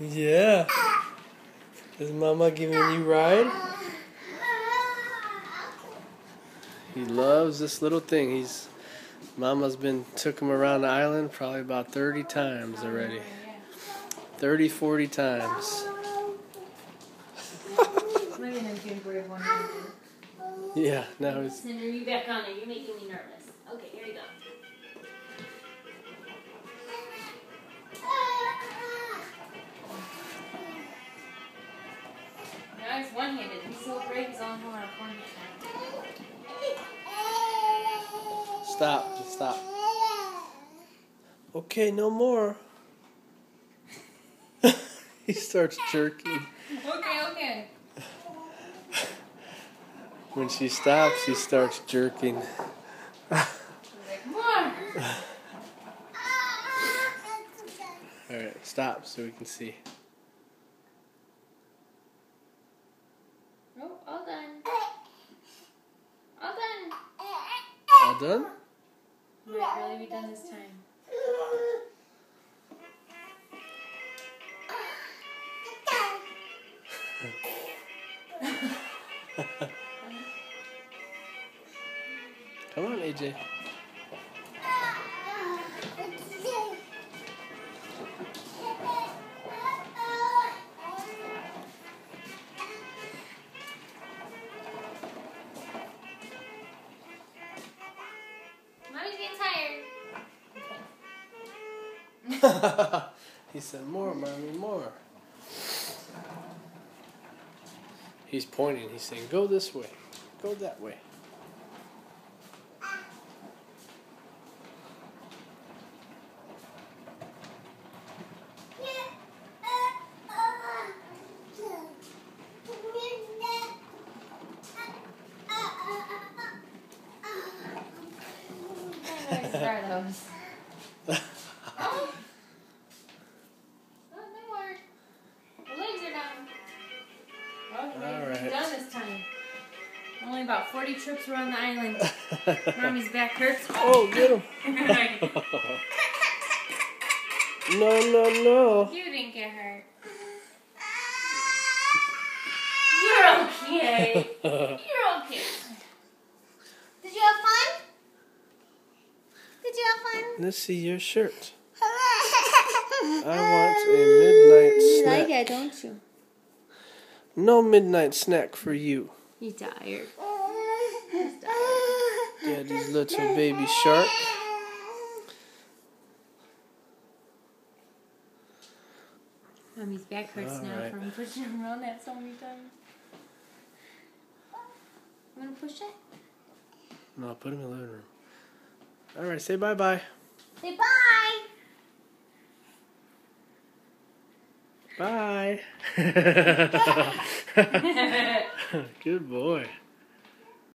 Yeah. Is Mama giving you a ride? He loves this little thing. Mama's took him around the island probably about 30 times already. 30, 40 times. Yeah, now he's... Cinder, you back on there. You're making me nervous. Okay, here you go. Now he's one-handed. He's so great, he's only holding up one hand. Stop. Just stop. Okay, no more. He starts jerking. Okay. When she stops, he starts jerking. Like, more. Alright, stop so we can see. Oh, all done. All done. All done? Might really be done this time. Come on, AJ. Mommy's getting tired. He said, more, Mommy, more. He's pointing. He's saying, go this way. Go that way. Nice are those. Oh, no more. The legs are done. Okay, All right. done this time. Only about 40 trips around the island. Mommy's back hurts. Oh, get him. No. You didn't get hurt. You're okay. You're okay. Did you have fun? Did you have fun? Let's see your shirt. I want a midnight You snack. like it, don't you? No midnight snack for you. He's tired. Daddy's little baby shark. Mommy's back hurts All now right. from pushing him around that so many times. You want to push it? No, put him in the living room. All right, say bye-bye. Say bye! Bye. Good boy.